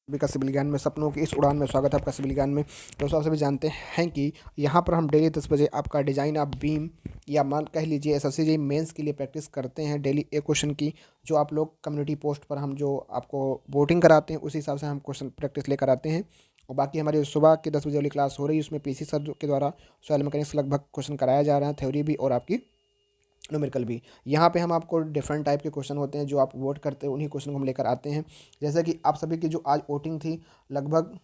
सभी का सिविल ज्ञान में सपनों की इस उड़ान में स्वागत है आपका सिविल ज्ञान में। दोस्तों, आप सभी जानते हैं कि यहाँ पर हम डेली 10 बजे आपका डिजाइन ऑफ बीम या मान कह लीजिए एसएससी जेईई मेंस के लिए प्रैक्टिस करते हैं डेली एक क्वेश्चन की, जो आप लोग कम्युनिटी पोस्ट पर हम जो आपको वोटिंग कराते हैं उसी हिसाब से हम क्वेश्चन प्रैक्टिस लेकर आते हैं। और बाकी हमारी सुबह की 10 बजे वाली क्लास हो रही है, उसमें पीसी सर के द्वारा सॉइल मैकेनिक्स लगभग क्वेश्चन कराया जा रहा है, थ्योरी भी और आपकी न्यूमेरिकल भी। यहाँ पे हम आपको डिफरेंट टाइप के क्वेश्चन होते हैं जो आप वोट करते हैं, उन्हीं क्वेश्चन को हम लेकर आते हैं। जैसे कि आप सभी की जो आज वोटिंग थी, लगभग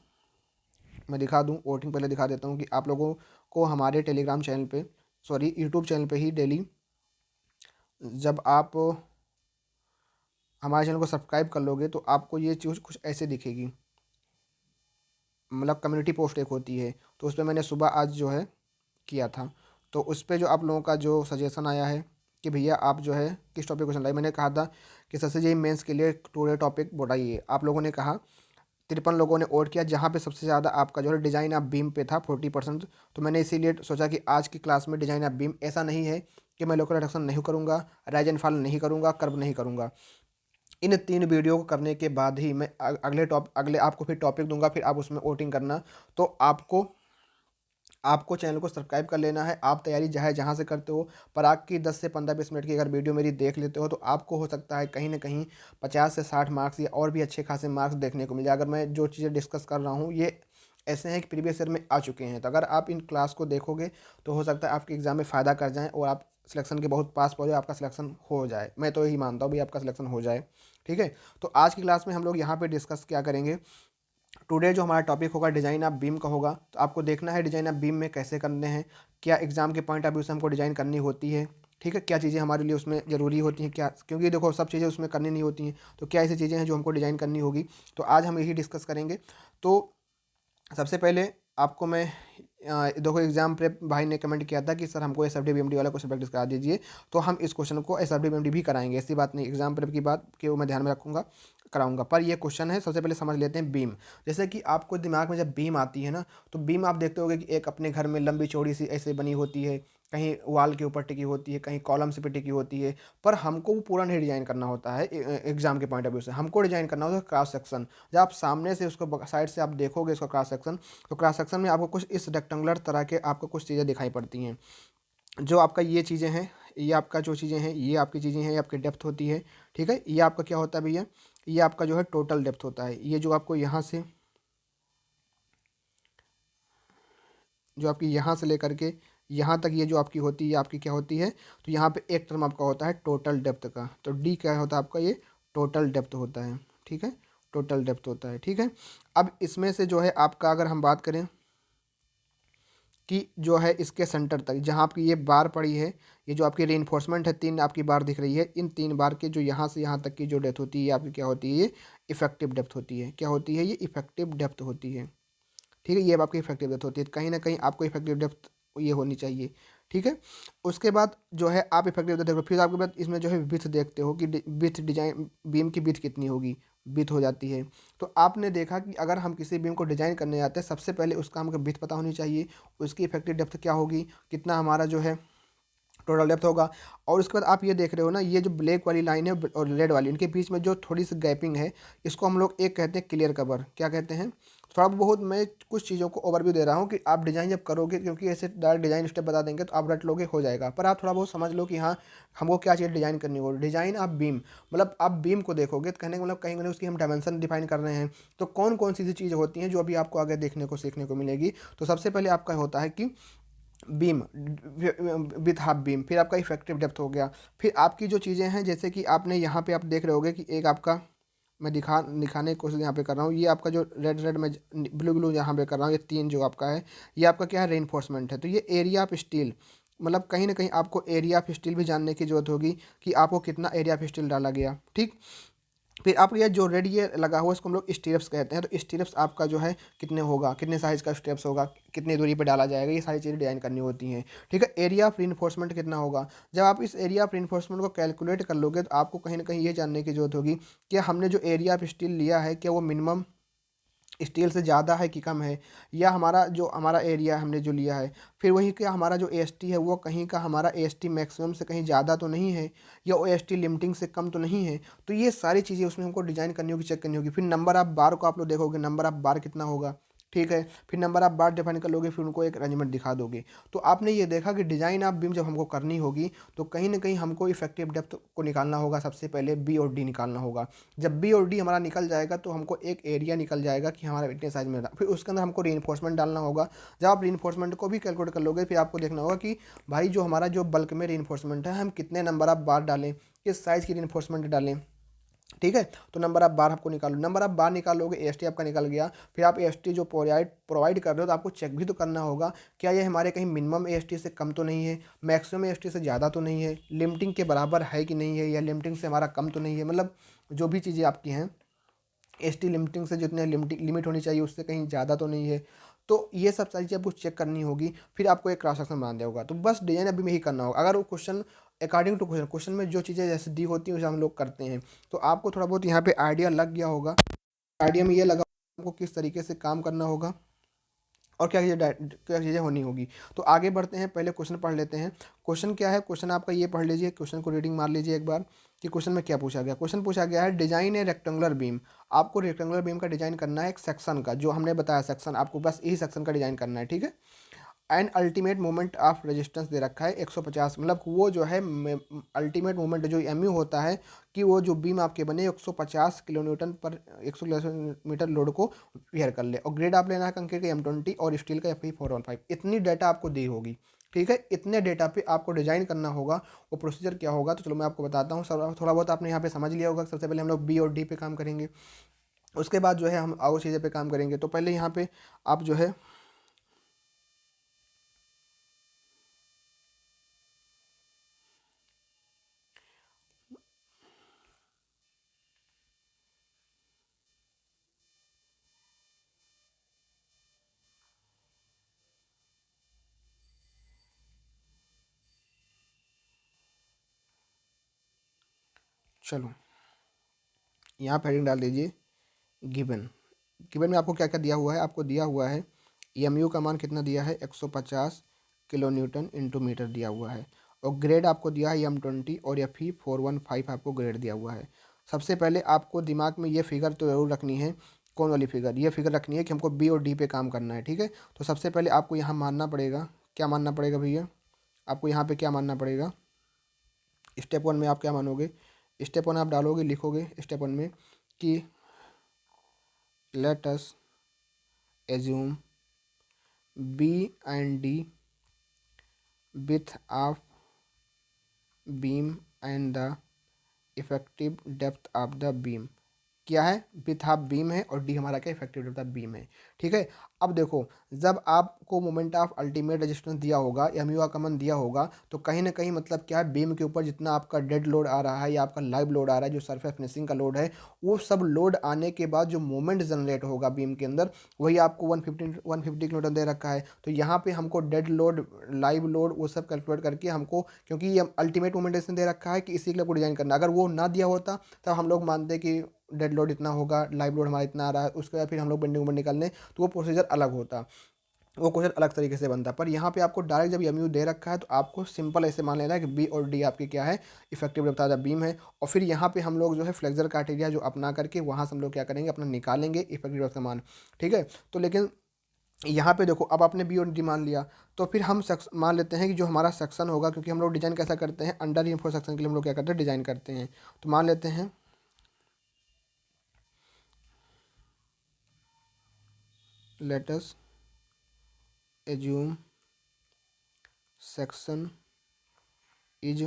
मैं दिखा दूँ वोटिंग, पहले दिखा देता हूँ कि आप लोगों को हमारे टेलीग्राम चैनल पे, सॉरी यूट्यूब चैनल पे ही डेली जब आप हमारे चैनल को सब्सक्राइब कर लोगे तो आपको ये चीज़ कुछ ऐसे दिखेगी, मतलब कम्युनिटी पोस्ट एक होती है, तो उस पर मैंने सुबह आज जो है किया था। तो उस पे जो आप लोगों का जो सजेशन आया है कि भैया आप जो है किस टॉपिक को लाइए, मैंने कहा था कि सबसे जेई मेंस के लिए टूडे टॉपिक बताइए। आप लोगों ने कहा 53 लोगों ने वोट किया, जहाँ पे सबसे ज़्यादा आपका जो है डिज़ाइन ऑफ बीम पे था 40%। तो मैंने इसीलिए सोचा कि आज की क्लास में डिज़ाइन ऑफ बीम, ऐसा नहीं है कि मैं लोकल रिडक्शन नहीं करूँगा, राइज एंड फॉल नहीं करूँगा, कर्व नहीं करूँगा। इन 3 वीडियो को करने के बाद ही मैं अगले आपको फिर टॉपिक दूंगा, फिर आप उसमें वोटिंग करना। तो आपको चैनल को सब्सक्राइब कर लेना है। आप तैयारी चाहे जहाँ से करते हो, पर आपकी 10 से 15-20 मिनट की अगर वीडियो मेरी देख लेते हो तो आपको हो सकता है कहीं ना कहीं 50 से 60 मार्क्स या और भी अच्छे खासे मार्क्स देखने को मिले। अगर मैं जो चीज़ें डिस्कस कर रहा हूँ ये ऐसे हैं कि प्रीवियस ईयर में आ चुके हैं, तो अगर आप इन क्लास को देखोगे तो हो सकता है आपके एग्ज़ाम में फ़ायदा कर जाएँ और आप सिलेक्शन के बहुत पास पहुँचे, आपका सिलेक्शन हो जाए। मैं तो यही मानता हूँ भाई, आपका सिलेक्शन हो जाए। ठीक है, तो आज की क्लास में हम लोग यहाँ पे डिस्कस क्या करेंगे। टुडे जो हमारा टॉपिक होगा डिज़ाइन ऑफ बीम का होगा। तो आपको देखना है डिज़ाइन ऑफ बीम में कैसे करने हैं, क्या एग्जाम के पॉइंट ऑफ व्यू से हमको डिज़ाइन करनी होती है। ठीक है, क्या चीज़ें हमारे लिए उसमें ज़रूरी होती हैं, क्या, क्योंकि देखो सब चीज़ें उसमें करनी नहीं होती हैं, तो क्या ऐसी चीज़ें हैं जो हमको डिज़ाइन करनी होगी। तो आज हम यही डिस्कस करेंगे। तो सबसे पहले आपको मैं देखो एग्जाम प्रेप भाई ने कमेंट किया था कि सर हमको S F D B M D वाला क्वेश्चन प्रैक्टिस करा दीजिए, तो हम इस क्वेश्चन को S F D B M D भी कराएंगे, ऐसी बात नहीं, एग्जाम प्रेप की बात कि वो मैं ध्यान में रखूंगा, कराऊंगा। पर ये क्वेश्चन है, सबसे पहले समझ लेते हैं बीम। जैसे कि आपको दिमाग में जब बीम आती है ना, तो बीम आप देखते होगे कि एक अपने घर में लंबी चौड़ी सी ऐसे बनी होती है, कहीं वॉल के ऊपर टिकी होती है, कहीं कॉलम से पे टिकी होती है। पर हमको वो पूरा नहीं डिजाइन करना होता है एग्जाम के पॉइंट ऑफ व्यू से, हमको डिजाइन करना होता है क्रॉस सेक्शन। जब आप सामने से उसको साइड से आप देखोगे इसका क्रॉस सेक्शन, तो क्रॉस सेक्शन में आपको कुछ इस रेक्टेंगुलर तरह के आपको कुछ चीज़ें दिखाई पड़ती हैं। जो आपका ये चीज़ें हैं, ये आपका जो चीज़ें हैं, ये आपकी चीज़ें हैं, ये आपकी डेप्थ होती है। ठीक है, ये आपका क्या होता है भैया, ये आपका जो है टोटल डेप्थ होता है। ये जो आपको यहाँ से, जो आपकी यहाँ से लेकर के यहाँ तक ये जो आपकी होती है, आपकी क्या होती है, तो यहाँ पे एक टर्म आपका होता है टोटल डेप्थ का। तो डी क्या होता है आपका, ये टोटल डेप्थ होता है। ठीक है, टोटल डेप्थ होता है। ठीक है, अब इसमें से जो है आपका, अगर हम बात करें कि जो है इसके सेंटर तक जहाँ आपकी ये बार पड़ी है, ये जो आपकी रीइंफोर्समेंट है, 3 आपकी बार दिख रही है, इन 3 बार के जो यहाँ से यहाँ तक की जो डेप्थ होती है, ये आपकी क्या होती है, ये इफेक्टिव डेप्थ होती है। क्या होती है, ये इफेक्टिव डेप्थ होती है। ठीक है, ये अब आपकी इफेक्टिव डेप्थ होती है। कहीं ना कहीं आपको इफेक्टिव डेप्थ ये होनी चाहिए। ठीक है, उसके बाद जो है आप इफेक्टिव डेप्थ देखो, फिर आपके बाद इसमें जो है विथ देखते हो कि विथ डिजाइन बीम की विथ कितनी होगी, विथ हो जाती है। तो आपने देखा कि अगर हम किसी बीम को डिजाइन करने जाते हैं, सबसे पहले उसका हमको विथ पता होनी चाहिए, उसकी इफेक्टिव डेप्थ क्या होगी, कितना हमारा जो है टोटल डेप्थ होगा। और उसके बाद आप ये देख रहे हो ना, ये जो ब्लैक वाली लाइन है और रेड वाली, इनके बीच में जो थोड़ी सी गैपिंग है, इसको हम लोग एक कहते हैं क्लियर कवर। क्या कहते हैं, थोड़ा बहुत मैं कुछ चीज़ों को ओवरव्यू दे रहा हूँ कि आप डिज़ाइन जब करोगे, क्योंकि ऐसे डायरेक्ट डिज़ाइन स्टेप बता देंगे तो आप रट लोगे, हो जाएगा। पर आप थोड़ा बहुत समझ लो कि हाँ हमको क्या चीज़ डिज़ाइन करनी हो। डिज़ाइन आप बीम, मतलब आप बीम को देखोगे तो कहने का मतलब कहीं ना उसकी हम डायमेंशन डिफाइन कर रहे हैं। तो कौन कौन सी चीज़ें होती हैं जो अभी आपको आगे देखने को सीखने को मिलेगी। तो सबसे पहले आपका होता है कि बीम विथ हाफ बीम, फिर आपका इफेक्टिव डेप्थ हो गया। फिर आपकी जो चीज़ें हैं, जैसे कि आपने यहाँ पे आप देख रहे होगे कि एक आपका, मैं दिखाने की कोशिश यहाँ पे कर रहा हूँ, ये आपका जो रेड रेड में ब्लू ब्लू यहाँ पे कर रहा हूँ, ये 3 जो आपका है, ये आपका क्या है, रेइनफोर्समेंट है। तो ये एरिया ऑफ स्टील, मतलब कहीं ना कहीं आपको एरिया ऑफ स्टील भी जानने की जरूरत होगी कि आपको कितना एरिया ऑफ स्टील डाला गया। ठीक, फिर आप ये जो रेड ये लगा हुआ है, इसको हम लोग स्टीरप्स कहते हैं। तो स्टीरप्स आपका जो है कितने होगा, कितने साइज़ का स्टेप्स होगा, कितनी दूरी पे डाला जाएगा, ये सारी चीज़ें डिजाइन करनी होती हैं। ठीक है, एरिया ऑफ रीइंफोर्समेंट कितना होगा। जब आप इस एरिया ऑफ रीइंफोर्समेंट को कैलकुलेट कर लोगे तो आपको कहीं ना कहीं ये जानने की जरूरत होगी कि हमने जो एरिया ऑफ स्टील लिया है, क्या वो मिनिमम स्टील से ज़्यादा है कि कम है, या हमारा जो हमारा एरिया हमने जो लिया है, फिर वही क्या हमारा जो एएसटी है वो कहीं का हमारा एएसटी मैक्सिमम से कहीं ज़्यादा तो नहीं है, या एएसटी लिमिटिंग से कम तो नहीं है। तो ये सारी चीज़ें उसमें हमको डिज़ाइन करनी होगी, चेक करनी होगी। फिर नंबर ऑफ़ बार को आप लोग देखोगे, नंबर ऑफ़ बार कितना होगा, ठीक है। फिर नंबर ऑफ़ बार डिफाइन कर लोगे, फिर उनको एक अरेंजमेंट दिखा दोगे। तो आपने ये देखा कि डिज़ाइन ऑफ बीम जब हमको करनी होगी, तो कहीं ना कहीं हमको इफेक्टिव डेप्थ को निकालना होगा। सबसे पहले बी और डी निकालना होगा। जब बी और डी हमारा निकल जाएगा तो हमको एक एरिया निकल जाएगा कि हमारा इतने साइज में रहा। फिर उसके अंदर हमको रीइंफोर्समेंट डालना होगा। जब आप रीइंफोर्समेंट को भी कैलकुलेट कर लोगे, फिर आपको देखना होगा कि भाई जो हमारा जो बल्क में रीइंफोर्समेंट है, हम कितने नंबर ऑफ बार डालें, किस साइज़ की रीइंफोर्समेंट डालें, ठीक है। तो नंबर ऑफ बार आपको निकालो, नंबर ऑफ बार निकालोगे, एएसटी आपका निकल गया। फिर आप एएसटी जो प्रोवाइड कर रहे हो, तो आपको चेक भी तो करना होगा क्या ये हमारे कहीं मिनिमम एएसटी से कम तो नहीं है, मैक्सिमम एएसटी से ज़्यादा तो नहीं है, लिमिटिंग के बराबर है कि नहीं है, या लिमिटिंग से हमारा कम तो नहीं है। मतलब जो भी चीज़ें आपकी हैं, एसटी लिमिटिंग से जितने लिमिट होनी चाहिए उससे कहीं ज़्यादा तो नहीं है। तो ये सब सारी चीज़ें आपको चेक करनी होगी। फिर आपको एक क्रॉस सेक्शन बना दिया होगा। तो बस डिजाइन अभी में ही करना होगा। अगर वो क्वेश्चन अकॉर्डिंग टू क्वेश्चन में जो चीज़ें जैसे दी होती हैं उसे हम लोग करते हैं, तो आपको थोड़ा बहुत यहाँ पे आइडिया लग गया होगा। आइडिया में ये लगा आपको किस तरीके से काम करना होगा और क्या चीज़ें होनी होगी। तो आगे बढ़ते हैं, पहले क्वेश्चन पढ़ लेते हैं। क्वेश्चन क्या है, क्वेश्चन आपका ये पढ़ लीजिए, क्वेश्चन को रीडिंग मार लीजिए एक बार कि क्वेश्चन में क्या पूछा गया। क्वेश्चन पूछा गया है डिजाइन ए रेक्टेंगुलर बीम। आपको रेक्टेंगुलर बीम का डिजाइन करना है, एक सेक्शन का, जो हमने बताया सेक्शन, आपको बस यही सेक्शन का डिजाइन करना है, ठीक है। And ultimate moment of resistance दे रखा है 150, मतलब वो जो है अल्टीमेट मोमेंट जो एमयू होता है कि वो जो बीम आपके बने 150 किलो न्यूटन पर 100 मीटर लोड को वेयर कर ले। और ग्रेड आप लेना है कंक्रीट का M20 और स्टील का Fe415। इतनी डेटा आपको दी होगी, ठीक है। इतने डेटा पे आपको डिजाइन करना होगा। वो प्रोसीजर क्या होगा, तो चलो मैं आपको बताता हूँ। थोड़ा बहुत आपने यहाँ पे समझ लिया होगा। सबसे पहले हम लोग बी और डी पे काम करेंगे, उसके बाद जो है हम और चीज़ें पे काम करेंगे। तो पहले यहाँ पे आप जो है, चलो यहाँ पे हेडिंग डाल दीजिए गिवन। गिवन में आपको क्या क्या दिया हुआ है, आपको दिया हुआ है एमयू का मान कितना दिया है, 150 किलो न्यूटन इंटू मीटर दिया हुआ है। और ग्रेड आपको दिया है M20 और Fe415 आपको ग्रेड दिया हुआ है। सबसे पहले आपको दिमाग में ये फिगर तो जरूर रखनी है। कौन वाली फिगर, ये फिगर रखनी है कि हमको बी और डी पे काम करना है, ठीक है। तो सबसे पहले आपको यहाँ मानना पड़ेगा, क्या मानना पड़ेगा भैया, आपको यहाँ पे क्या मानना पड़ेगा। स्टेप वन में आप क्या मानोगे, स्टेप वन आप डालोगे, लिखोगे स्टेप वन में कि let us assume B and D width of beam and the effective depth of the beam। क्या है, विथ हाफ बीम है और डी हमारा क्या इफेक्टिव डेप्थ ऑफ बीम है, ठीक है। अब देखो, जब आपको मोमेंट ऑफ अल्टीमेट रेजिस्टेंस दिया होगा, एमयू का मन दिया होगा, तो कहीं ना कहीं मतलब क्या है, बीम के ऊपर जितना आपका डेड लोड आ रहा है या आपका लाइव लोड आ रहा है, जो सरफेस फिनिशिंग का लोड है, वो सब लोड आने के बाद जो मोमेंट जनरेट होगा बीम के अंदर, वही आपको 150 किलोमीटर दे रखा है। तो यहाँ पे हमको डेड लोड, लाइव लोड, वो सब कैलकुलेट करके हमको, क्योंकि ये अल्टीमेट मोमेंट दे रखा है कि इसी के लिए आपको डिजाइन करना है। अगर वो ना दिया होता तब हम लोग मानते कि डेड लोड इतना होगा, लाइव लोड हमारा इतना आ रहा है, उसके बाद फिर हम लोग बेंडिंग मोमेंट निकालने, तो वो प्रोसीजर अलग होता, वो क्वेश्चन अलग तरीके से बनता। पर यहाँ पे आपको डायरेक्ट जब एमयू दे रखा है, तो आपको सिंपल ऐसे मान लेना है कि बी और डी आपकी क्या है, effective depth of the beam है। और फिर यहाँ पे हम लोग जो है फ्लेक्सर क्राइटेरिया जो अपना करके वहाँ से हम लोग क्या करेंगे, अपना निकालेंगे इफेक्टिव डेप्थ का मान, ठीक है। तो लेकिन यहाँ पे देखो, अब आपने बी और डी मान लिया, तो फिर हम मान लेते हैं कि जो हमारा सेक्शन होगा, क्योंकि हम लोग डिजाइन कैसा करते हैं, अंडर रीइंफोर्स सेक्शन के लिए हम लोग क्या करते हैं, डिजाइन करते हैं। तो मान लेते हैं let us assume section is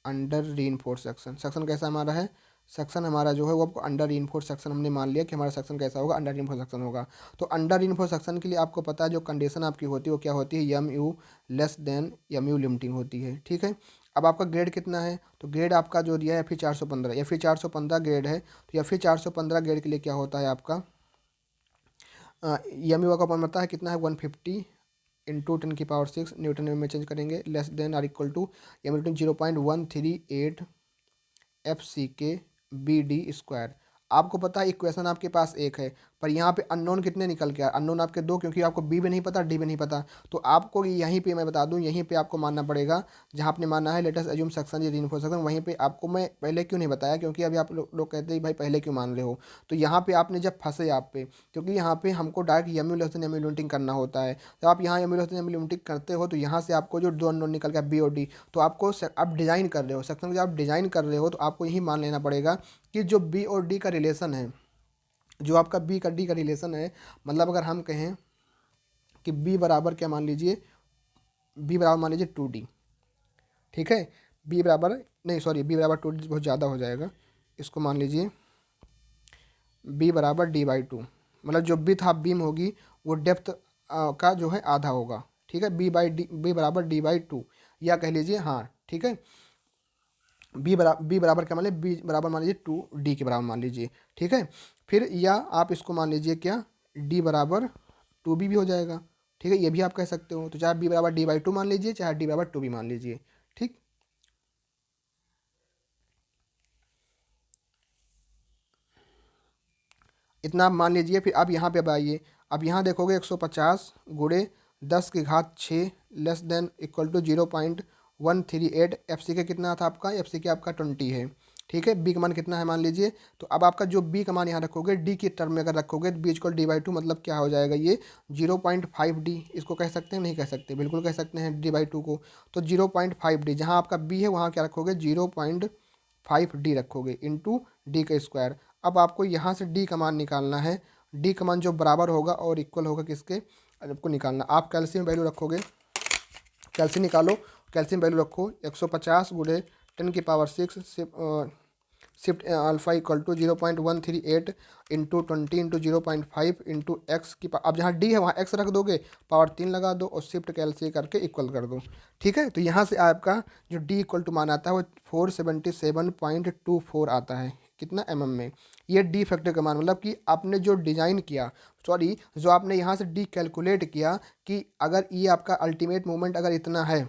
under reinforce section. Section कैसा हमारा है, सेक्शन हमारा जो है वो आपको अंडर रीइंफोर्स सेक्शन, हमने मान लिया कि हमारा सेक्शन कैसा होगा, अंडर रीइंफोर्स सेक्शन होगा। तो अंडर रीइंफोर्स सेक्शन के लिए आपको पता है जो कंडीशन आपकी होती है वो क्या होती है, M U less than M U limiting होती है, ठीक है। अब आपका ग्रेड कितना है, तो ग्रेड आपका जो दिया है Fe415, Fe415 ग्रेड है। तो Fe415 ग्रेड के लिए क्या होता है आपका, एम यू का मान पता है कितना है, 150 इंटू 10⁻⁶ न्यूटन में चेंज करेंगे, less than R equal to M 0.138 F C के बी डी स्क्वायर। आपको पता है इक्वेशन आपके पास एक है, पर यहाँ पे अननोन कितने निकल के आए, अननोन आपके दो, क्योंकि आपको बी भी नहीं पता डी भी नहीं पता। तो आपको यहीं पे मैं बता दूँ, यहीं पे आपको मानना पड़ेगा जहाँ आपने माना है लेटेस्ट एज्यूम सेक्शन ये रीइंफोर्स सेक्शन, वहीं पे आपको मैं पहले क्यों नहीं बताया, क्योंकि अभी आप लोग कहते हैं भाई पहले क्यों मान रहे हो। तो यहाँ पे आपने जब फंसे आप पे, क्योंकि यहाँ पे हमको डायरेक्ट यम्यू लेसन यम्यू लिमिटिंग करना होता है। जब आप यहाँ यम्यू लेसन यम्यू लिमिटिंग करते हो तो यहाँ से आपको जो दो अननोन निकल गया बी और डी, तो आपको आप डिजाइन कर रहे हो सेक्शन को, जब आप डिजाइन कर रहे हो तो आपको यही मान लेना पड़ेगा कि जो बी और डी का रिलेशन है, जो आपका बी का डी का रिलेशन है, मतलब अगर हम कहें कि बी बराबर क्या मान लीजिए, बी बराबर मान लीजिए 2D, ठीक है। बी बराबर नहीं, सॉरी, बी बराबर 2D बहुत ज़्यादा हो जाएगा, इसको मान लीजिए बी बराबर D/2, मतलब जो बिथ हाफ बीम होगी वो डेप्थ का जो है आधा होगा, ठीक है। बी बराबर D/2, या कह लीजिए, हाँ ठीक है, बी बराबर क्या मान लीजिए, बी बराबर मान लीजिए 2D के बराबर मान लीजिए, ठीक है। फिर या आप इसको मान लीजिए क्या, डी बराबर 2B भी हो जाएगा, ठीक है, ये भी आप कह सकते हो। तो चाहे बी बराबर D/2 मान लीजिए, चाहे डी बराबर 2B मान लीजिए, ठीक। इतना आप मान लीजिए। फिर अब यहाँ पे अब आइए, अब यहाँ देखोगे 150 गुणे 10⁶ less than equal to 0.138, F C के कितना था आपका, एफ सी के आपका 20 है, ठीक है। बी का मान कितना है मान लीजिए, तो अब आपका जो बी का मान यहाँ रखोगे डी की टर्म में अगर रखोगे तो बी इक्वल D/2, मतलब क्या हो जाएगा ये 0.5D, इसको कह सकते हैं नहीं कह सकते, बिल्कुल कह सकते हैं D/2 को। तो 0.5D, जहाँ आपका बी है वहाँ क्या रखोगे 0.5D रखोगे इंटू डी का स्क्वायर। अब आपको यहाँ से डी का मान निकालना है, डी का मान जो बराबर होगा और इक्वल होगा किसके, आपको निकालना। आप कैल्शियम वैल्यू रखोगे, कैल्शियम निकालो, कैल्शियम वैल्यू रखो 150 गुणे 10⁶ shift alpha equal to 0.138 into 20 into 0.5 into X की अब जहाँ डी है वहाँ एक्स रख दोगे, पावर 3 लगा दो और शिफ्ट कैलसी करके इक्वल कर दो, ठीक है। तो यहाँ से आपका जो डी इक्वल टू मान आता है वो 477.24 आता है, कितना में। ये डी फैक्टर का मान, मतलब कि आपने जो डिज़ाइन किया, सॉरी जो आपने यहाँ से डी कैलकुलेट किया कि अगर ये आपका अल्टीमेट मोमेंट अगर इतना है,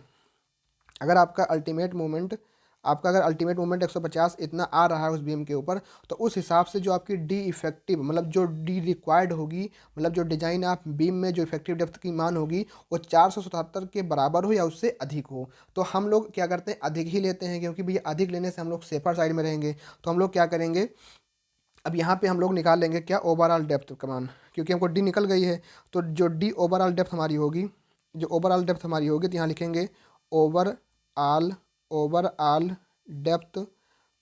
अगर आपका अल्टीमेट मोमेंट 150 इतना आ रहा है उस बीम के ऊपर, तो उस हिसाब से जो आपकी डी इफेक्टिव, मतलब जो डी रिक्वायर्ड होगी, मतलब जो डिज़ाइन आप बीम में जो इफेक्टिव डेप्थ की मान होगी वो 477 के बराबर हो या उससे अधिक हो। तो हम लोग क्या करते हैं, अधिक ही लेते हैं, क्योंकि भैया अधिक लेने से हम लोग सेफर साइड में रहेंगे। तो हम लोग क्या करेंगे, अब यहाँ पे हम लोग निकाल लेंगे क्या, ओवरऑल डेप्थ का मान, क्योंकि हमको डी निकल गई है। तो जो डी ओवरऑल डेप्थ हमारी होगी, जो ओवरऑल डेप्थ हमारी होगी, तो यहाँ लिखेंगे ओवरऑल डेप्थ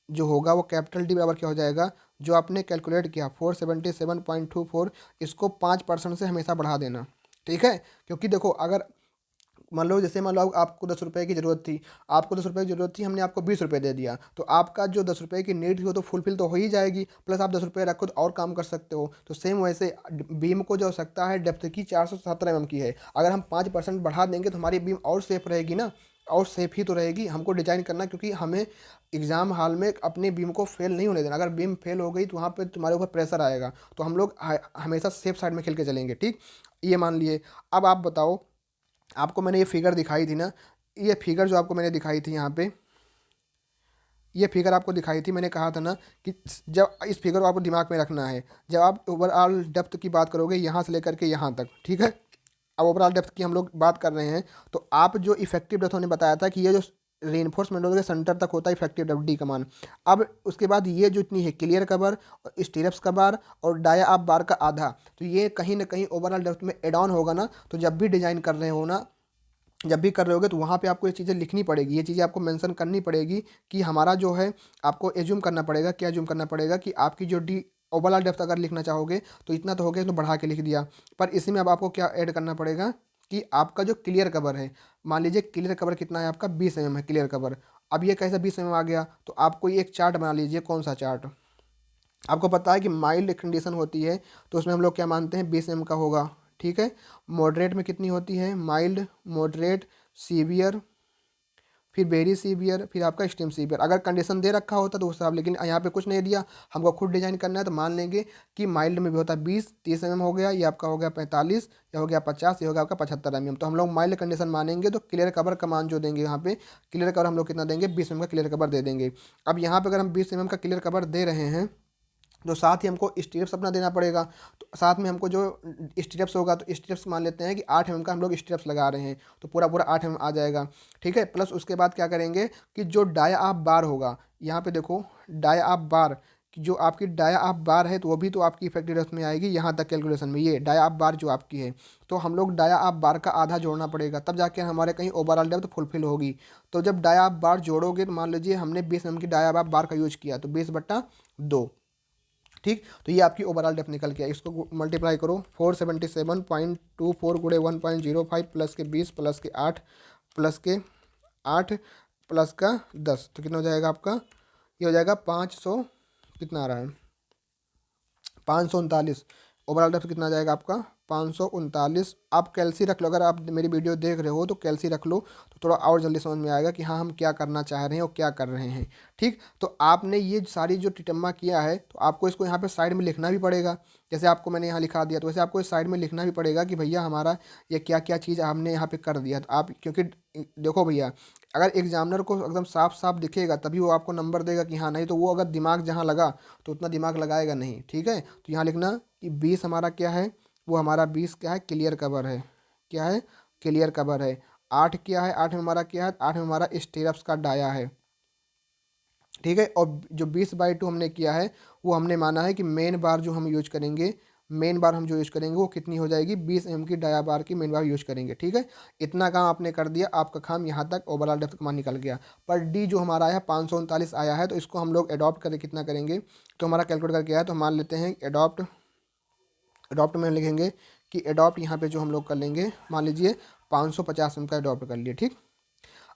जो होगा वो कैपिटल डी बराबर क्या हो जाएगा, जो आपने कैलकुलेट किया 477.24, इसको 5% से हमेशा बढ़ा देना, ठीक है। क्योंकि देखो अगर मान लो, जैसे मान लो आपको 10 रुपये की ज़रूरत थी, आपको 10 रुपये की ज़रूरत थी, हमने आपको 20 रुपये दे दिया, तो आपका जो 10 रुपये की नीड थी वो तो फुलफिल तो हो ही जाएगी, प्लस आप 10 रुपये रखो तो और काम कर सकते हो। तो सेम वैसे बीम को जो आवश्यकता है डेप्थ की 477 mm की है, अगर हम 5% बढ़ा देंगे तो हमारी बीम और सेफ रहेगी ना, और सेफ ही तो रहेगी। हमको डिजाइन करना, क्योंकि हमें एग्जाम हॉल में अपनी बीम को फेल नहीं होने देना। अगर बीम फेल हो गई तो वहाँ पे तुम्हारे ऊपर प्रेशर आएगा, तो हम लोग हमेशा सेफ साइड में खेल के चलेंगे, ठीक। ये मान लिए। अब आप बताओ, आपको मैंने ये फिगर दिखाई थी ना, ये फिगर जो आपको मैंने दिखाई थी यहाँ पे, ये फिगर आपको दिखाई थी, मैंने कहा था ना कि जब इस फिगर को आपको दिमाग में रखना है, जब आप ओवरऑल डेप्थ की बात करोगे यहाँ से लेकर के यहाँ तक, ठीक है। अब ओवरऑल डेप्थ की हम लोग बात कर रहे हैं, तो आप जो इफेक्टिव डेप्थ होने बताया था कि ये जो रेनफोर्समेंट होगा सेंटर तक होता है इफेक्टिव डेप्थ डी का मान। अब उसके बाद ये जो इतनी है क्लियर कवर और स्टीरप्स का बार और डाया आप बार का आधा, तो ये कहीं ना कहीं ओवरऑल डेप्थ में एड ऑन होगा ना। तो जब भी डिजाइन कर रहे हो ना, जब भी कर रहे होगे तो वहाँ पे आपको ये चीज़ें लिखनी पड़ेगी, ये चीज़ें आपको मेंशन करनी पड़ेगी कि हमारा जो है, आपको एज्यूम करना पड़ेगा, क्या एज्यूम करना पड़ेगा कि आपकी जो डी ओवरऑल डेप्थ अगर लिखना चाहोगे तो इतना तो हो गया, तो बढ़ा के लिख दिया। पर इसी में अब आपको क्या ऐड करना पड़ेगा कि आपका जो क्लियर कवर है, मान लीजिए क्लियर कवर कितना है आपका 20 mm है क्लियर कवर। अब ये कैसे 20 mm आ गया, तो आपको ये एक चार्ट बना लीजिए। कौन सा चार्ट, आपको पता है कि माइल्ड कंडीशन होती है तो उसमें हम लोग क्या मानते हैं 20 mm का होगा, ठीक है। मॉडरेट में कितनी होती है, माइल्ड, मॉडरेट, सीवियर, फिर वेरी सीवियर, फिर आपका एक्सट्रीम सीवियर। अगर कंडीशन दे रखा होता तो उस हिसाब, लेकिन यहाँ पे कुछ नहीं दिया, हमको खुद डिजाइन करना है। तो मान लेंगे कि माइल्ड में भी होता है 20-30 mm हो गया, ये आपका हो गया 45, या हो गया 50, ये हो गया आपका 75 mm। तो हम लोग माइल्ड कंडीशन मानेंगे, तो क्लियर कवर का मान जो देंगे यहाँ पे, क्लियर कवर हम लोग कितना देंगे 20 mm का क्लियर कवर दे देंगे। अब यहाँ पे अगर हम 20 mm का क्लियर कवर दे रहे हैं तो साथ ही हमको स्टीरप्स अपना देना पड़ेगा। तो साथ में हमको जो स्टीरप्स होगा, तो स्टीरप्स मान लेते हैं कि 8 mm का हम लोग स्टीरप्स लगा रहे हैं, तो पूरा पूरा 8 mm आ जाएगा। ठीक है, प्लस उसके बाद क्या करेंगे कि जो डाया आप बार होगा, यहाँ पे देखो डाया आप बार, कि जो आपकी डाया आप बार है तो वो भी तो आपकी इफेक्टिव डेप्थ में आएगी यहाँ तक कैलकुलेशन में। ये डाया आप बार जो आपकी है, तो हम लोग डाया आप बार का आधा जोड़ना पड़ेगा, तब जाके हमारे कहीं ओवरऑल डेप्थ फुलफिल होगी। तो जब डाया आप बार जोड़ोगे, तो मान लीजिए हमने 20 mm की डाया आप बार का यूज किया, तो 20/2। ठीक, तो ये आपकी ओवरऑल डेप्थ निकल के, इसको मल्टीप्लाई करो, 477.24 गुणे 1.05 प्लस के 20 प्लस के 8 प्लस के 8 प्लस का 10, तो कितना हो जाएगा आपका, ये हो जाएगा 500, कितना आ रहा है 539। ओवरऑल डेप्थ कितना आ जाएगा आपका 539। आप कैल्सी रख लो, अगर आप मेरी वीडियो देख रहे हो तो कैल्सी रख लो, तो थोड़ा और जल्दी समझ में आएगा कि हाँ हम क्या करना चाह रहे हैं और क्या कर रहे हैं। ठीक, तो आपने ये सारी जो टिटम्मा किया है, तो आपको इसको यहाँ पे साइड में लिखना भी पड़ेगा। जैसे आपको मैंने यहाँ लिखा दिया, तो वैसे आपको इस साइड में लिखना भी पड़ेगा कि भैया हमारा ये क्या क्या चीज़ आपने यहाँ पे कर दिया। तो आप, क्योंकि देखो भैया, अगर एग्जामिनर को एकदम साफ साफ दिखेगा तभी वो आपको नंबर देगा कि हाँ, नहीं तो वो अगर दिमाग जहाँ लगा तो उतना दिमाग लगाएगा नहीं। ठीक है, तो यहाँ लिखना कि 20 हमारा क्या है, वो हमारा 20 क्या है, क्लियर कवर है। क्या है, क्लियर कवर है। 8 क्या है, 8 में हमारा क्या है, 8 में हमारा स्टीरप्स का डाया है। ठीक है, और जो 20/2 हमने किया है, वो हमने माना है कि मेन बार जो हम यूज करेंगे, मेन बार हम जो यूज करेंगे वो कितनी हो जाएगी, 20 mm की डाया बार की मेन बार यूज करेंगे। ठीक है, इतना काम आपने कर दिया, आपका काम यहाँ तक ओवरऑल डेप्थ का मान निकल गया। पर डी जो हमारा आया 539 आया है, तो इसको हम लोग एडॉप्ट करके कितना करेंगे, तो हमारा कैलकुलेट करके आया, तो मान लेते हैं एडॉप्ट, एडॉप्ट में लिखेंगे कि एडॉप्ट यहाँ पे जो हम लोग कर लेंगे, मान लीजिए 550 mm का एडॉप्ट कर लिए। ठीक,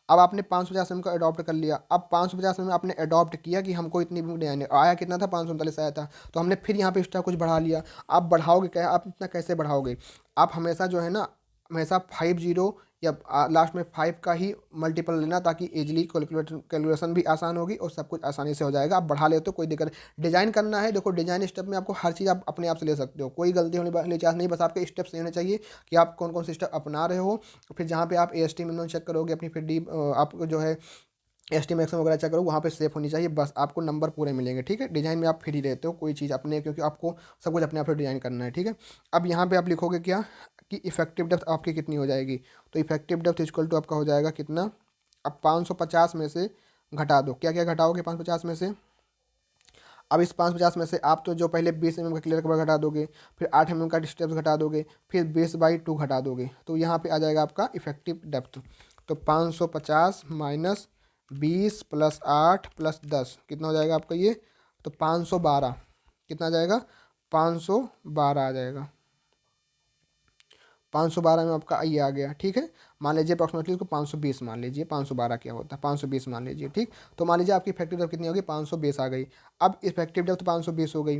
अब आपने 550 mm का अडॉप्ट कर लिया। अब 550 mm आपने अडॉप्ट किया कि हमको इतनी डिजाइन आया, कितना था 539 आया था, तो हमने फिर यहाँ पे एक्स्ट्रा कुछ बढ़ा लिया। आप बढ़ाओगे क्या, आप इतना कैसे बढ़ाओगे, आप हमेशा जो है ना, हमेशा 50 या लास्ट में 5 का ही मल्टीपल लेना, ताकि इजीली कैलकुलेशन भी आसान होगी और सब कुछ आसानी से हो जाएगा। आप बढ़ा लेते हो कोई दिक्कत, डिजाइन करना है, देखो डिजाइन स्टेप में आपको हर चीज़ आप अपने आप से ले सकते हो, कोई गलती होने वाली चांस नहीं, बस आपके स्टेप सही होने चाहिए कि आप कौन कौन से स्टेप अपना रहे हो। फिर जहाँ पे आप AST मिनिमम चेक करोगे अपनी, फिर डी आपको जो है ST मैक्सिमम वगैरह चेक करो, वहाँ पे सेफ होनी चाहिए, बस आपको नंबर पूरे मिलेंगे। ठीक है, डिजाइन में आप फ्री रहते हो कोई चीज़ अपने, क्योंकि आपको सब कुछ अपने आप से डिजाइन करना है। ठीक है, अब यहाँ पे आप लिखोगे क्या कि इफेक्टिव डेप्थ आपकी कितनी हो जाएगी, तो इफेक्टिव डेप्थ इक्वल टू आपका हो जाएगा कितना, अब 550 में से घटा दो, क्या क्या घटाओगे 550 में से, अब इस 550 में से आप तो जो पहले 20 mm का क्लियर कवर घटा दोगे, फिर 8 mm का डिस्टेंस घटा दोगे, फिर 20/2 घटा दोगे, तो यहाँ पे आ जाएगा आपका इफेक्टिव डेप्थ। तो 550 माइनस 20 प्लस 8 प्लस 10 कितना हो जाएगा आपका ये, तो 512, कितना आ जाएगा 512 आ जाएगा। 512 में आपका ये आ गया। ठीक है, मान लीजिए अप्रॉक्सीमेटली इसको 520 मान लीजिए, 512 क्या होता है 520 मान लीजिए। ठीक, तो मान लीजिए आपकी इफेक्टिव डेप्थ कितनी होगी 520 आ गई। अब इफेक्टिव डेप्थ 520 हो गई।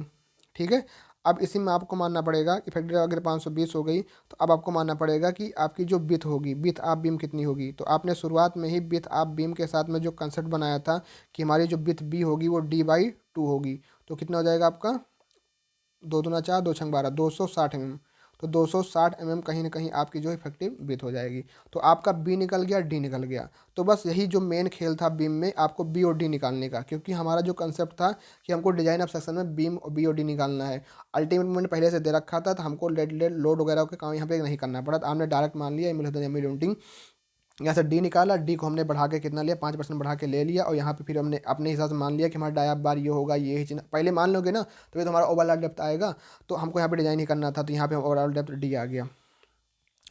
ठीक है, अब इसी में आपको मानना पड़ेगा इफेक्टिव अगर 520 हो गई, तो अब आपको मानना पड़ेगा कि आपकी जो विथ होगी, विथ आप बीम कितनी होगी। तो आपने शुरुआत में ही विथ आप बीम के साथ में जो कंसेप्ट बनाया था कि हमारी जो विथ बी होगी वो D/2 होगी, तो कितना हो जाएगा आपका, 2×2 = 4, 2×6 = 12, 260 mm। तो 260 mm कहीं ना कहीं आपकी जो इफेक्टिव विथ हो जाएगी। तो आपका बी निकल गया, डी निकल गया। तो बस यही जो मेन खेल था बीम में, आपको बी और डी निकालने का, क्योंकि हमारा जो कंसेप्ट था कि हमको डिजाइन ऑफ सेक्शन में बीम और बी और डी निकालना है। अल्टीमेट मैंने पहले से दे रखा था, तो हमको लोड वगैरह के काम यहाँ पे नहीं करना पड़ा, तो आपने डायरेक्ट मान लिया इमिडिएटिंग, यहाँ से डी निकाला, डी को हमने बढ़ा के कितना लिया 5% बढ़ा के ले लिया, और यहाँ पे फिर हमने अपने हिसाब से मान लिया कि हमारा डाया बार ये होगा, ये ही चीज़ पहले मान लोगे ना, तो ये तो हमारा ओवरऑल डेप्थ आएगा। तो हमको यहाँ पे डिजाइन ही करना था, तो यहाँ पे ओवरऑल डेप्थ डी आ गया।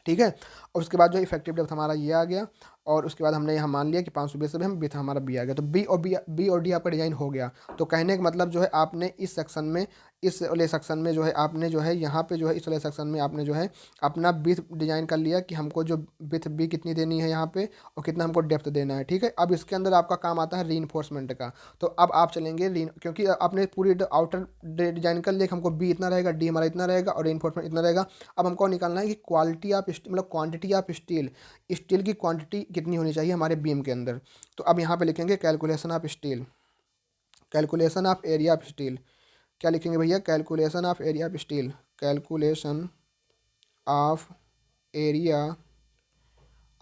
ठीक है, और उसके बाद जो इफेक्टिव डेप्थ हमारा ये आ गया, और उसके बाद हमने यहाँ मान लिया कि 520 से हम बी था हमारा बी आ गया, तो बी और डी आपका डिजाइन हो गया। तो कहने का मतलब जो है आपने इस सेक्शन में, इस वाले सेक्शन में जो है आपने जो है यहाँ पे जो है इस वाले सेक्शन में आपने जो है अपना विथ डिजाइन कर लिया कि हमको जो विथ बी कितनी देनी है यहाँ पे, और कितना हमको डेप्थ देना है। ठीक है, अब इसके अंदर आपका काम आता है रीइंफोर्समेंट का। तो अब आप चलेंगे क्योंकि आपने पूरी आउटर डिजाइन कर लिया कि हमको बी इतना रहेगा, डी हमारा इतना रहेगा, और रीइंफोर्समेंट इतना रहेगा। अब हमको निकालना है कि क्वालिटी ऑफ मतलब क्वांटिटी ऑफ स्टील, स्टील की क्वांटिटी कितनी होनी चाहिए हमारे बीम के अंदर। तो अब यहाँ पे लिखेंगे calculation of steel, calculation of area of steel. क्या लिखेंगे भैया, calculation of area of steel, calculation of area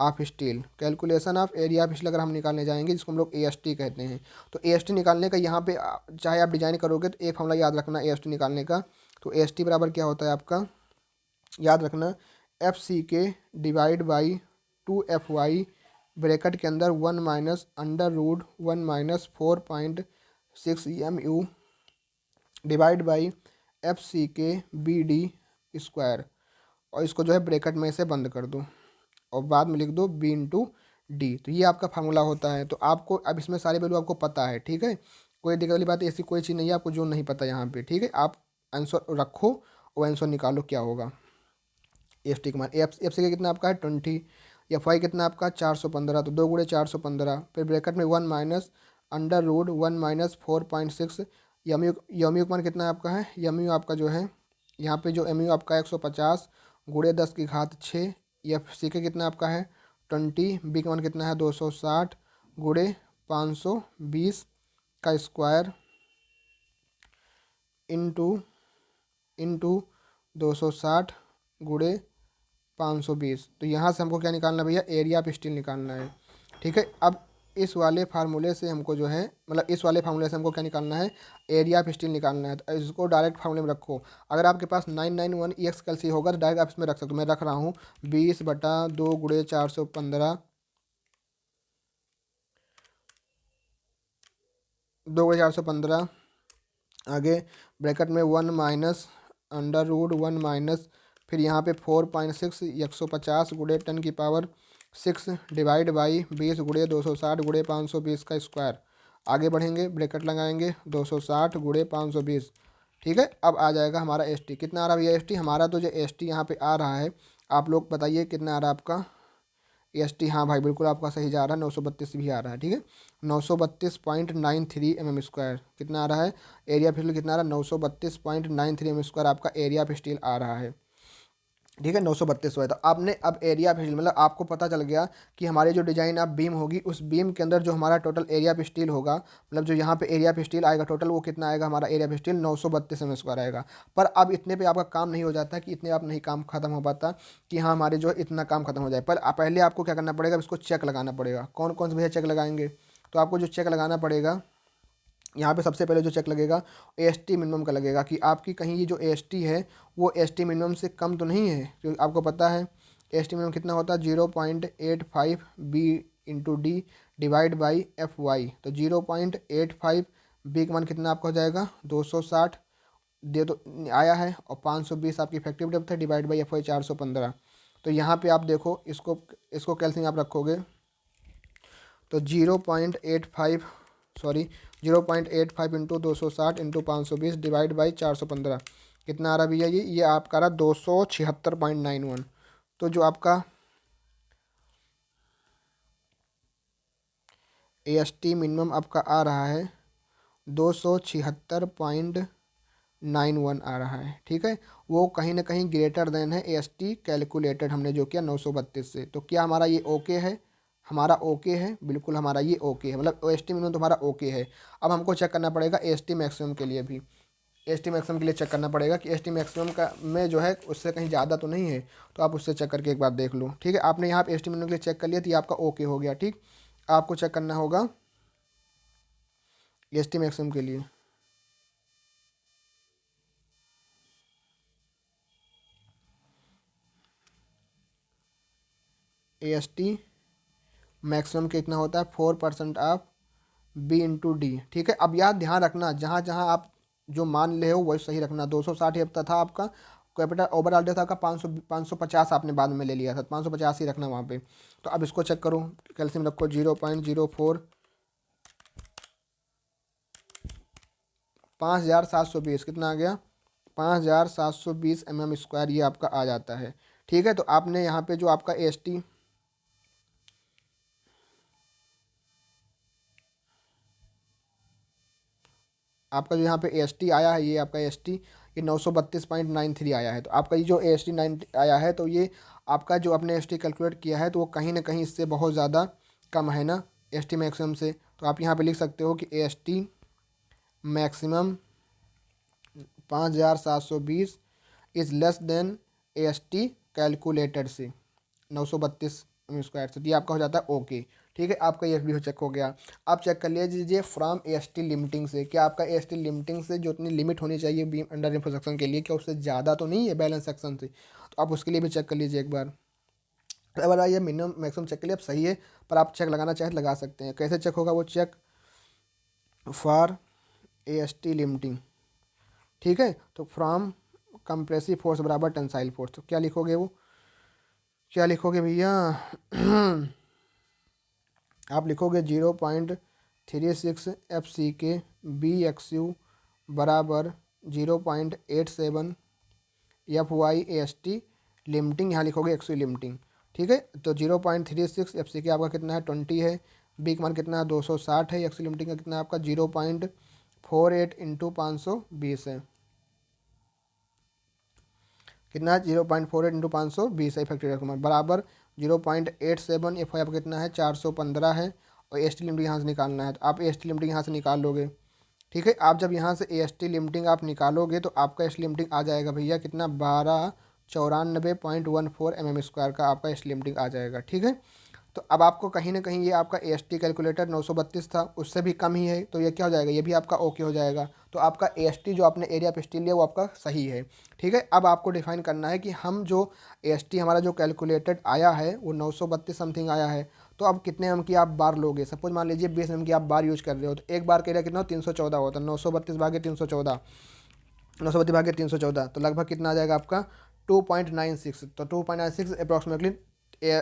of steel, calculation of area of steel अगर हम निकालने जाएंगे जिसको हम लोग AST कहते हैं, तो AST निकालने का यहाँ पे चाहे आप डिजाइन करोगे तो एक फॉर्मूला याद रखना AST निकालने का। तो AST बराबर क्या होता है आपका, याद रखना, FCK divide by 2FY bracket के अंदर 1 minus under root 1 minus 4.6 MU divide by FCK BD square, और इसको जो है ब्रैकेट में से बंद कर दो और बाद में लिख दो B/D। तो ये आपका फार्मूला होता है। तो आपको अब इसमें सारे वैल्यू आपको पता है, ठीक है, कोई दिक्कत वाली बात ऐसी कोई चीज़ नहीं है आपको जो नहीं पता यहाँ पे, ठीक है। आप आंसर रखो और आंसर निकालो क्या होगा। AST का मान FCK कितना आपका है 20, FY कितना आपका 415, तो 2 × 415, फिर ब्रैकेट में 1 minus under root 1 minus 4.6 MU का मान कितना आपका है, MU आपका जो है यहाँ पे जो MU आपका 150 × 10⁶, FCK कितना आपका है 20, B का मान कितना है 260 × 520 का स्क्वायर इंटू 260 × 520। तो यहाँ से हमको क्या निकालना है भैया, एरिया ऑफ स्टील निकालना है, ठीक है। अब इस वाले फार्मूले से हमको जो है, मतलब इस वाले फार्मूले से हमको क्या निकालना है, एरिया ऑफ स्टील निकालना है। तो इसको डायरेक्ट फार्मूले में रखो। अगर आपके पास 991 EX होगा तो डायरेक्ट आप इसमें रख सकते हो। मैं रख रहा हूँ 20/2 × 415, 2 × 415, आगे ब्रैकेट में 1 माइनस अंडर रूट 1 माइनस, फिर यहाँ पे 4.6 150 × 10⁶ डिवाइड बाई 20 × 260 × 520 का स्क्वायर। आगे बढ़ेंगे, ब्रैकेट लगाएंगे 260 × 520, ठीक है। अब आ जाएगा हमारा ST, कितना आ रहा है भैया ST हमारा, तो जो ST यहाँ पे आ रहा है, आप लोग बताइए कितना आ रहा है आपका ST। हाँ भाई बिल्कुल आपका सही जा रहा है, 932 भी आ रहा है, ठीक है। 932.93 mm स्क्वायर कितना आ रहा है, एरिया ऑफ स्टील कितना आ रहा है 932.93 mm स्क्वायर आपका एरिया ऑफ स्टील आ रहा है, ठीक है। 932 हुआ है। तो आपने अब एरिया ऑफ स्टील मतलब आपको पता चल गया कि हमारी जो डिजाइन आप बीम होगी उस बीम के अंदर जो हमारा टोटल एरिया ऑफ स्टील होगा, मतलब जो यहाँ पे एरिया ऑफ स्टील आएगा टोटल, वो कितना आएगा हमारा area of steel 932 mm square आएगा। पर अब इतने पे आपका काम नहीं हो जाता कि इतने आप नहीं काम खत्म हो पाता कि हाँ हमारे जो है इतना काम खत्म हो जाए, पर पहले आपको क्या करना पड़ेगा, इसको चेक लगाना पड़ेगा। कौन कौन से भैया चेक लगाएंगे, तो आपको जो चेक लगाना पड़ेगा यहाँ पे सबसे पहले जो चेक लगेगा AST मिनिमम का लगेगा कि आपकी कहीं ये जो AST है वो AST मिनिमम से कम तो नहीं है, क्योंकि आपको पता है AST मिनिमम कितना होता है 0.85 B/D डिवाइड बाई FY। तो 0.85 B का मान कितना आपका हो जाएगा 260 दे तो आया है, और 520 आपकी इफेक्टिव डेप्थ है डिवाइड बाई FY 415। तो यहाँ पे आप देखो इसको कैल्सियम आप रखोगे तो 0.85 इंटू 260 इंटू 520 डिवाइड बाई 415 कितना आ रहा भैया, ये आपका रहा 276.91। तो जो आपका AST मिनिमम आपका आ रहा है 276.91 आ रहा है, ठीक है। वो कहीं ना कहीं ग्रेटर देन है AST कैलकुलेटेड हमने जो किया 932 से। तो क्या हमारा ये ओके है, हमारा ओके है, बिल्कुल हमारा ये ओके है, मतलब AST मिनिमम तुम्हारा ओके है। अब हमको चेक करना पड़ेगा AST मैक्सिमम के लिए भी, AST मैक्सिमम के लिए चेक करना पड़ेगा कि AST मैक्सिमम का में जो है उससे कहीं ज़्यादा तो नहीं है। तो आप उससे चेक करके एक बार देख लो, ठीक है। आपने यहाँ पे AST मिनिमम के लिए चेक कर लिया तो ये आपका ओके हो गया, ठीक। आपको चेक करना होगा AST मैक्सिमम के लिए। AST मैक्सिमम कितना होता है 4% ऑफ B/D, ठीक है। अब याद ध्यान रखना जहाँ जहाँ आप जो मान ले हो वही सही रखना। 260 ही अब तक था आपका कैपिटल, ओवरऑल था आपका 550 आपने बाद में ले लिया था, 550 ही रखना वहाँ पे। तो अब इसको चेक करो, कैल्शियम रखो 0.04, 5720 कितना आ गया 5720 mm स्क्वायर ये आपका आ जाता है, ठीक है। तो आपने यहाँ पे जो आपका AST आपका जो यहाँ पे AST आया है, ये आपका AST ये 932.93 आया है। तो आपका ये जो AST 9 आया है तो ये आपका जो आपने AST कैलकुलेट किया है तो वो कहीं ना कहीं इससे बहुत ज़्यादा कम है ना AST मैक्सिमम से। तो आप यहाँ पे लिख सकते हो कि AST maximum 5720 is less than AST calculated से 932 mm² से, तो ये आपका हो जाता है ओके। ठीक है, आपका ये भी चेक हो गया। आप चेक कर लीजिए फ्रॉम AST लिमिटिंग से, क्या आपका AST लिमिटिंग से जो इतनी लिमिट होनी चाहिए बीम अंडर इन्फो सेक्शन के लिए, क्या उससे ज़्यादा तो नहीं है बैलेंस सेक्शन से, तो आप उसके लिए भी चेक कर लीजिए एक बार। अगर ये मिनिमम मैक्सिमम चेक के लिए आप सही है, पर आप चेक लगाना चाहें तो लगा सकते हैं। कैसे चेक होगा वो चेक? फॉर AST लिमिटिंग, ठीक है, तो फ्रॉम कंप्रेसिव फोर्स बराबर टेंसाइल फोर्स, तो क्या लिखोगे वो, क्या लिखोगे भैया? आप लिखोगे 0.36 FCK बराबर 0.87 FYAST लिमिटिंग, यहाँ लिखोगे XU लिमिटिंग। ठीक है, तो 0.36 FCK आपका कितना है 20 है, बी का मान कितना है 260 है, XU लिमिटिंग का कितना है आपका 0.48 इंटू 520 है, कितना है 0.48 इंटू 520 है इफेक्टिव का मान, बराबर 0.87 एफ आपका कितना है 415 है, और AST लिमिटिंग यहाँ से निकालना है, तो आप AST लिमिटिंग यहाँ से निकाल लोगे। ठीक है, आप जब यहाँ से AST लिमिटिंग आप निकालोगे तो आपका AST लिमिटिंग आ जाएगा भैया कितना 1294.14 mm² का आपका AST लिमिटिंग आ जाएगा। ठीक है, तो अब आपको कहीं ना कहीं ये आपका AST कैलकुलेटर 932 था, उससे भी कम ही है, तो ये क्या हो जाएगा, ये भी आपका ओके हो जाएगा। तो आपका AST जो आपने एरिया ऑफ स्टील लिया वो आपका सही है। ठीक है, अब आपको डिफाइन करना है कि हम जो AST हमारा जो कैलकुलेटेड आया है वो 932 समथिंग आया है, तो अब कितने एम की आप बार लोगे? सपोज मान लीजिए 20 एम की आप बार यूज कर रहे हो, तो एक बार के लिए कितना 314 होता है, 932 भागे 314, 932 भागे 314, तो लगभग कितना आ जाएगा आपका 2.96, तो 2.96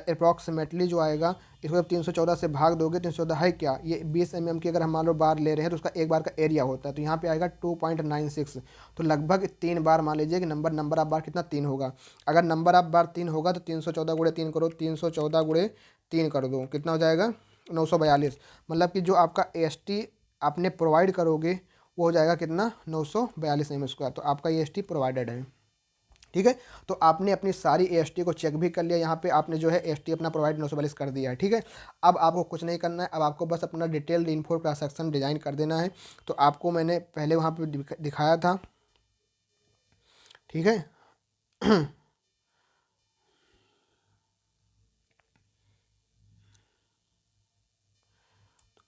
अप्रॉक्सीमेटली जो आएगा, इसको जब 314 से भाग दोगे, 314 है क्या, ये 20 mm की अगर हम मान लो बार ले रहे हैं तो उसका एक बार का एरिया होता है, तो यहाँ पे आएगा 2.96, तो लगभग 3 बार मान लीजिए कि नंबर ऑफ बार कितना 3 होगा। अगर नंबर ऑफ बार 3 होगा तो 314 गुणे 3 करो, 314 गुणे 3 कर दो, कितना हो जाएगा 942, मतलब कि जो आपका AST आपने प्रोवाइड करोगे वो हो जाएगा कितना 942 mm², तो आपका AST प्रोवाइडेड है। ठीक है, तो आपने अपनी सारी AST को चेक भी कर लिया, यहाँ पे आपने जो है AST अपना प्रोवाइड 942 कर दिया है। ठीक है, अब आपको कुछ नहीं करना है, अब आपको बस अपना detail info cross section design कर देना है, तो आपको मैंने पहले वहाँ पे दिखाया था। ठीक है,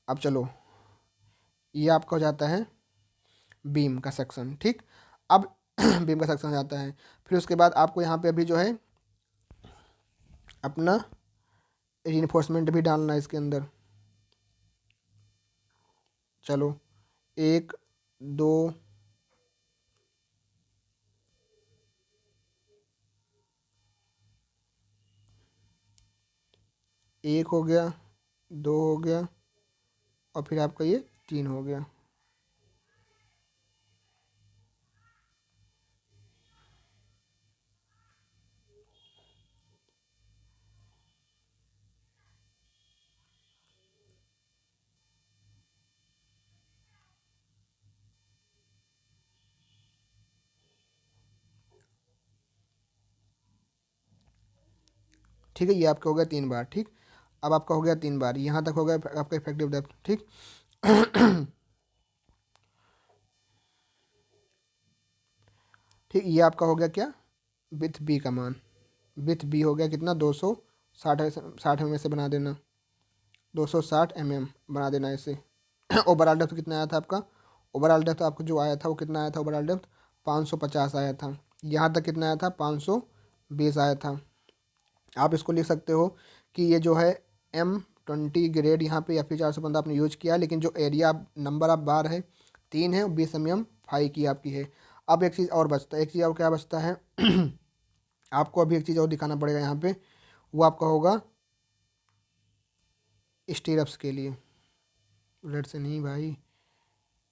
अब चलो ये आपका हो जाता है बीम का सेक्शन। ठीक, अब बीम का सेक्शन हो जाता है, फिर उसके बाद आपको यहाँ पे अभी जो है अपना रीइंफोर्समेंट भी डालना है इसके अंदर। चलो 1 2 1 हो गया, 2 हो गया, और फिर आपका ये 3 हो गया। ठीक है, ये आपका हो गया 3 बार। ठीक, अब आपका हो गया 3 बार, यहाँ तक हो गया आपका इफेक्टिव डेप्थ। ठीक, ठीक, ये आपका हो गया क्या विथ बी का मान, विथ बी हो गया कितना 260 mm से बना देना, 260 mm बना देना इसे। ओवरऑल डेप्थ कितना आया था आपका, ओवरऑल डेप्थ आपको जो आया था वो कितना आया था, ओवरऑल डेप्थ 550 आया था, यहाँ तक कितना आया था 520 आया था। आप इसको लिख सकते हो कि ये जो है M20 ग्रेड यहाँ पे Fe415 आपने यूज किया, लेकिन जो एरिया नंबर ऑफ बार है 3 है, 20 mm 5 की आपकी है। अब एक चीज़ और बचता है, एक चीज़ और क्या बचता है आपको अभी एक चीज़ और दिखाना पड़ेगा यहाँ पे, वो आपका होगा स्टीरअप्स के लिए। रेड से नहीं भाई,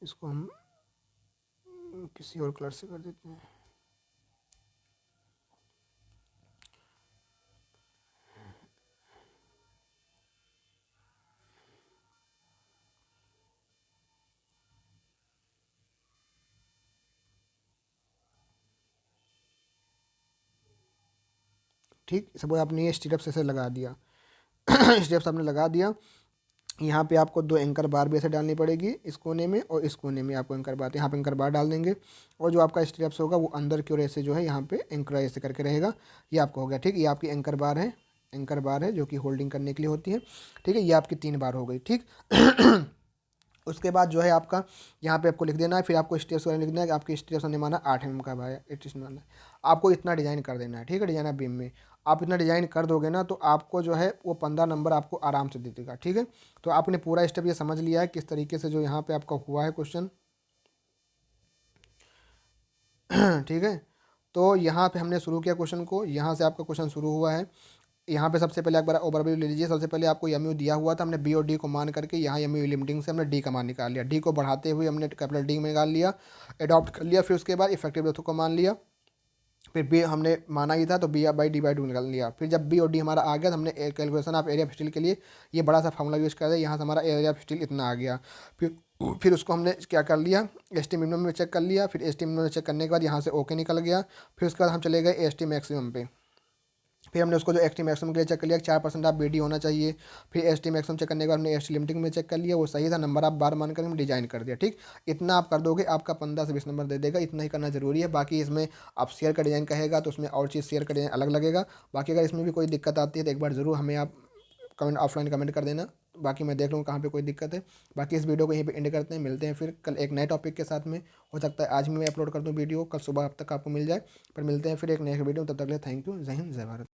इसको हम किसी और कलर से कर देते हैं। ठीक, सपोज आपने ये स्टीरअप्स ऐसे लगा दिया स्टेप्स आपने लगा दिया, यहाँ पे आपको 2 एंकर बार भी ऐसे डालनी पड़ेगी, इस कोने में और इस कोने में आपको एंकर बार, यहाँ पे एंकर बार डाल देंगे, और जो आपका स्टेप्स होगा वो अंदर की ओर ऐसे जो है यहाँ पे एंकर ऐसे करके रहेगा, ये आपको हो गया। ठीक, ये आपकी एंकर बार है, एंकर बार है जो कि होल्डिंग करने के लिए होती है। ठीक है, ये आपकी 3 बार हो गई। ठीक। उसके बाद जो है आपका यहाँ पे आपको लिख देना है, फिर आपको स्टेप्स वगैरह लिख देना है कि आपकी स्टेप्स हमने माना 8 mm का भाई 8 माना है। आपको इतना डिज़ाइन कर देना है। ठीक है, डिजाइनर बीम में आप इतना डिज़ाइन कर दोगे ना तो आपको जो है वो 15 नंबर आपको आराम से दे देगा। ठीक है, तो आपने पूरा स्टेप ये समझ लिया है किस तरीके से जो यहाँ पे आपका हुआ है क्वेश्चन। ठीक है, तो यहाँ पे हमने शुरू किया क्वेश्चन को, यहाँ से आपका क्वेश्चन शुरू हुआ है। यहाँ पे सबसे पहले एक बार ओवरव्यू ले लीजिए। सबसे पहले आपको एमयू दिया हुआ था, हमने बी और डी को मान करके यहाँ एमयू लिमिटिंग से हमने डी का मान निकाल लिया, डी को बढ़ाते हुए हमने कैपिटल डी में निकाल लिया, अडॉप्ट कर लिया। फिर उसके बाद इफेक्टिव डेप्थ को मान लिया, फिर बी हमने माना ही था तो B by D by two निकाल लिया। फिर जब बी और डी हमारा आ गया तो हमने calculation of area of steel के लिए ये बड़ा सा फार्मूला यूज़ कर दिया, यहाँ से हमारा एरिया ऑफ स्टील इतना आ गया। फिर उसको हमने क्या कर लिया, एस टी मिनिमम में चेक कर लिया। फिर एस टी मिनिमम में चेक करने के बाद यहाँ से ओके निकल गया। फिर उसके बाद हम चले गए एस टी मैक्सिमम पे। फिर हमने उसको जो एस टी मैक्सिमम के लिए चेक कर लिया 4% आप बी डी होना चाहिए। फिर एस टी मैक्सिमम चेक करने के बाद हमने एस टी लिमिटिंग में चेक कर लिया, वो सही था, नंबर आप बार मान कर हम डिजाइन कर दिया। ठीक, इतना आप कर दोगे आपका 15 से 20 नंबर दे देगा। इतना ही करना जरूरी है। बाकी इसमें आप शेयर का डिज़ाइन कहेगा तो उसमें और चीज़ शेयर का डिज़ाइन अलग लगेगा। बाकी अगर इसमें भी कोई दिक्कत आती है तो एक बार ज़रूर हमें आप कमेंट ऑफलाइन कमेंट कर देना। बाकी मैं देख लूँ कहाँ पे कोई दिक्कत है। बाकी इस वीडियो को यहीं पे एंड करते हैं, मिलते हैं फिर कल एक नए टॉपिक के साथ में। हो सकता है आज भी मैं अपलोड कर दूँ वीडियो, कल सुबह अब तक आपको मिल जाए। पर मिलते हैं फिर एक नए वीडियो, तब तक के लिए थैंक यू। जय हिंद, जय भारत।